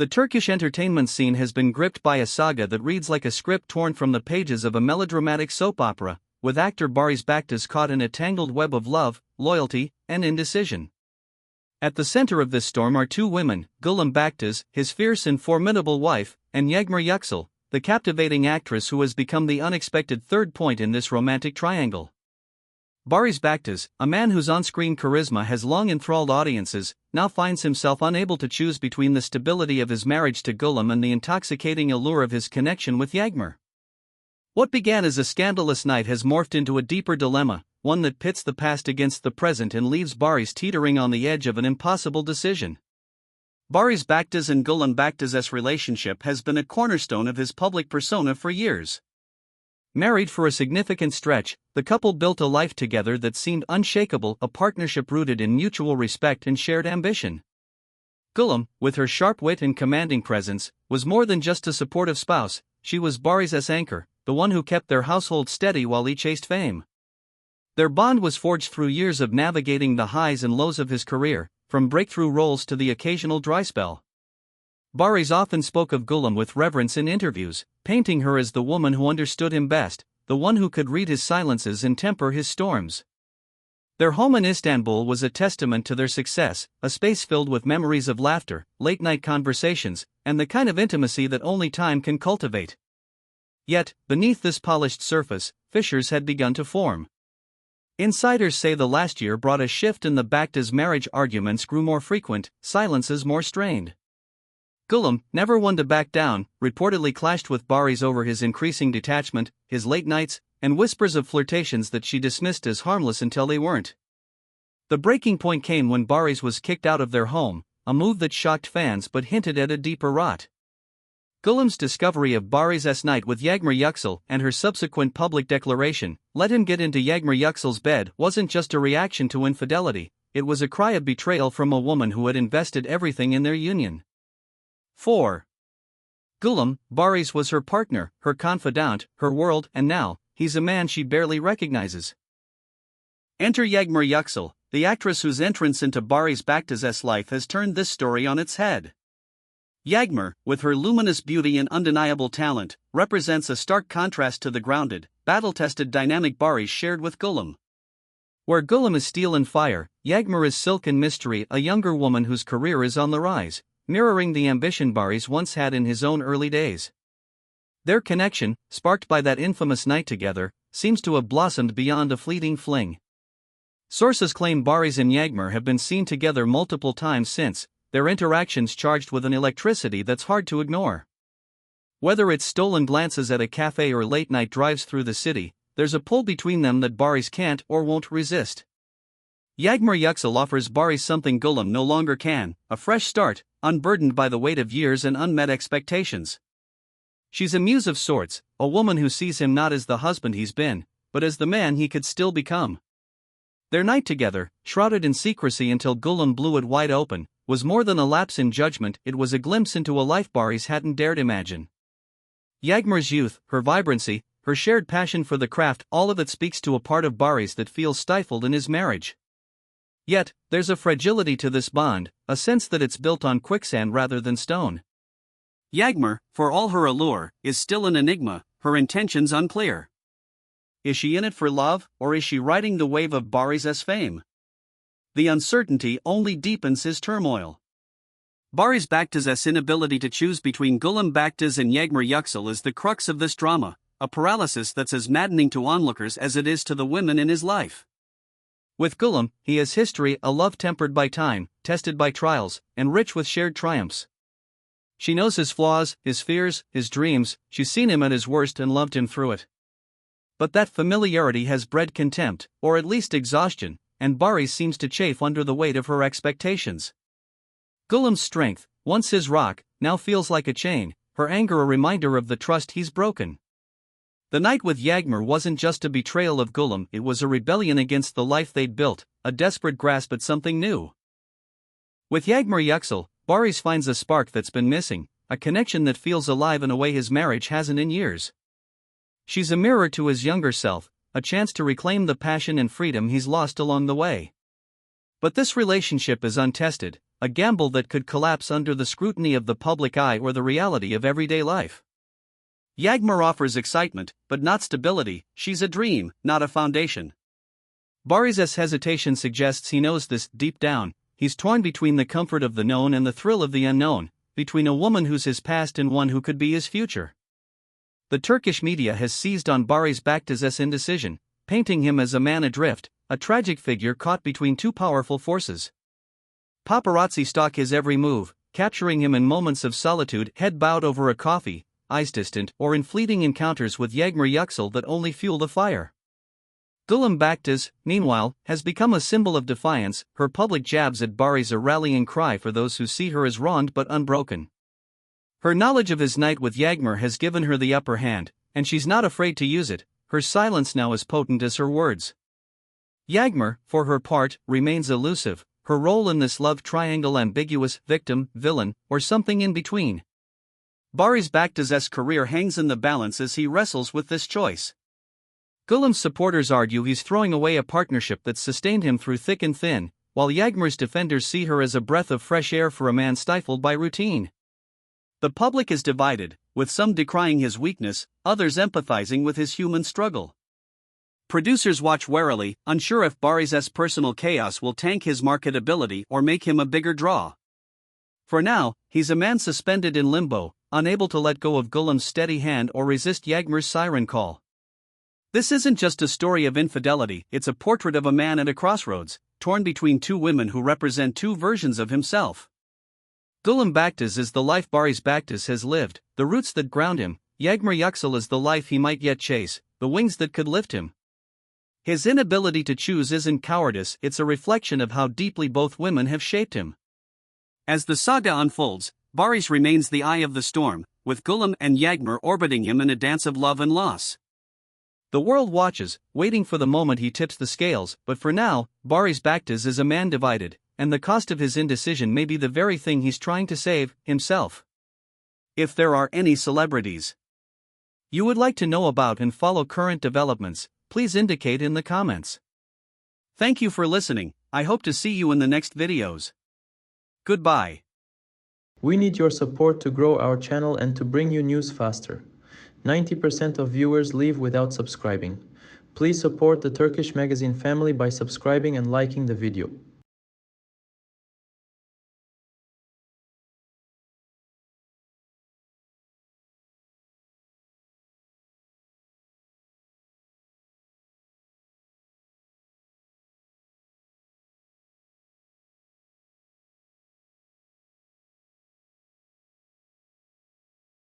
The Turkish entertainment scene has been gripped by a saga that reads like a script torn from the pages of a melodramatic soap opera, with actor Barış Baktas caught in a tangled web of love, loyalty, and indecision. At the center of this storm are two women, Gülüm Baktas, his fierce and formidable wife, and Yağmur Yüksel, the captivating actress who has become the unexpected third point in this romantic triangle. Barış Baktas, a man whose on-screen charisma has long enthralled audiences, now finds himself unable to choose between the stability of his marriage to Gülüm and the intoxicating allure of his connection with Yağmur. What began as a scandalous night has morphed into a deeper dilemma, one that pits the past against the present and leaves Barış teetering on the edge of an impossible decision. Barış Baktas and Gülüm Baktas's relationship has been a cornerstone of his public persona for years. Married for a significant stretch, the couple built a life together that seemed unshakable, a partnership rooted in mutual respect and shared ambition. Gülüm, with her sharp wit and commanding presence, was more than just a supportive spouse. She was Barış's anchor, the one who kept their household steady while he chased fame. Their bond was forged through years of navigating the highs and lows of his career, from breakthrough roles to the occasional dry spell. Barış often spoke of Gülüm with reverence in interviews, painting her as the woman who understood him best, the one who could read his silences and temper his storms. Their home in Istanbul was a testament to their success, a space filled with memories of laughter, late-night conversations, and the kind of intimacy that only time can cultivate. Yet, beneath this polished surface, fissures had begun to form. Insiders say the last year brought a shift in the Baktas' marriage. Arguments grew more frequent, silences more strained. Gülüm, never one to back down, reportedly clashed with Barış over his increasing detachment, his late nights, and whispers of flirtations that she dismissed as harmless until they weren't. The breaking point came when Barış was kicked out of their home, a move that shocked fans but hinted at a deeper rot. Gülüm's discovery of Barış's night with Yağmur Yüksel and her subsequent public declaration, "Let him get into Yağmur Yüksel's bed," wasn't just a reaction to infidelity, it was a cry of betrayal from a woman who had invested everything in their union. 4. Gülüm, Barış was her partner, her confidant, her world, and now, he's a man she barely recognizes. Enter Yağmur Yüksel, the actress whose entrance into Barış Baktas's life has turned this story on its head. Yağmur, with her luminous beauty and undeniable talent, represents a stark contrast to the grounded, battle-tested dynamic Barış shared with Gülüm. Where Gülüm is steel and fire, Yağmur is silk and mystery, a younger woman whose career is on the rise, mirroring the ambition Barış once had in his own early days. Their connection, sparked by that infamous night together, seems to have blossomed beyond a fleeting fling. Sources claim Barış and Yağmur have been seen together multiple times since, their interactions charged with an electricity that's hard to ignore. Whether it's stolen glances at a cafe or late-night drives through the city, there's a pull between them that Barış can't or won't resist. Yağmur Yüksel offers Barış something Gülüm no longer can, a fresh start, unburdened by the weight of years and unmet expectations. She's a muse of sorts, a woman who sees him not as the husband he's been, but as the man he could still become. Their night together, shrouded in secrecy until Gülüm blew it wide open, was more than a lapse in judgment, it was a glimpse into a life Barış hadn't dared imagine. Yağmur's youth, her vibrancy, her shared passion for the craft, all of it speaks to a part of Barış that feels stifled in his marriage. Yet, there's a fragility to this bond, a sense that it's built on quicksand rather than stone. Yağmur, for all her allure, is still an enigma, her intentions unclear. Is she in it for love, or is she riding the wave of Barış's fame? The uncertainty only deepens his turmoil. Barış Baktas's inability to choose between Gülüm Baktas and Yağmur Yüksel is the crux of this drama, a paralysis that's as maddening to onlookers as it is to the women in his life. With Gülüm, he has history, a love tempered by time, tested by trials, and rich with shared triumphs. She knows his flaws, his fears, his dreams, she's seen him at his worst and loved him through it. But that familiarity has bred contempt, or at least exhaustion, and Barış seems to chafe under the weight of her expectations. Gülüm's strength, once his rock, now feels like a chain, her anger a reminder of the trust he's broken. The night with Yağmur wasn't just a betrayal of Gülüm, it was a rebellion against the life they'd built, a desperate grasp at something new. With Yağmur Yüksel, Barış finds a spark that's been missing, a connection that feels alive in a way his marriage hasn't in years. She's a mirror to his younger self, a chance to reclaim the passion and freedom he's lost along the way. But this relationship is untested, a gamble that could collapse under the scrutiny of the public eye or the reality of everyday life. Yagmur offers excitement, but not stability. She's a dream, not a foundation. Boris's hesitation suggests he knows this deep down. He's torn between the comfort of the known and the thrill of the unknown, between a woman who's his past and one who could be his future. The Turkish media has seized on Barış Baktaş's indecision, painting him as a man adrift, a tragic figure caught between two powerful forces. Paparazzi stalk his every move, capturing him in moments of solitude, head bowed over a coffee, eyes distant, or in fleeting encounters with Yagmur Yüksel that only fuel the fire. Gülüm Baktaş, meanwhile, has become a symbol of defiance. Her public jabs at Barış a rallying cry for those who see her as wronged but unbroken. Her knowledge of his night with Yagmur has given her the upper hand, and she's not afraid to use it. Her silence now as potent as her words. Yagmur, for her part, remains elusive, her role in this love triangle ambiguous, victim, villain, or something in between. Barış Baktaş's career hangs in the balance as he wrestles with this choice. Gülüm's supporters argue he's throwing away a partnership that's sustained him through thick and thin, while Yagmur's defenders see her as a breath of fresh air for a man stifled by routine. The public is divided, with some decrying his weakness, others empathizing with his human struggle. Producers watch warily, unsure if Barış's personal chaos will tank his marketability or make him a bigger draw. For now, he's a man suspended in limbo, unable to let go of Gülüm's steady hand or resist Yagmur's siren call. This isn't just a story of infidelity, it's a portrait of a man at a crossroads, torn between two women who represent two versions of himself. Gülüm Baktaş is the life Barış Baktaş has lived, the roots that ground him. Yagmur Yüksel is the life he might yet chase, the wings that could lift him. His inability to choose isn't cowardice, it's a reflection of how deeply both women have shaped him. As the saga unfolds, Barış remains the eye of the storm, with Gülüm and Yagmur orbiting him in a dance of love and loss. The world watches, waiting for the moment he tips the scales, but for now, Barış Baktaş is a man divided, and the cost of his indecision may be the very thing he's trying to save, himself. If there are any celebrities you would like to know about and follow current developments, please indicate in the comments. Thank you for listening. I hope to see you in the next videos. Goodbye. We need your support to grow our channel and to bring you news faster. 90% of viewers leave without subscribing. Please support the Turkish magazine family by subscribing and liking the video.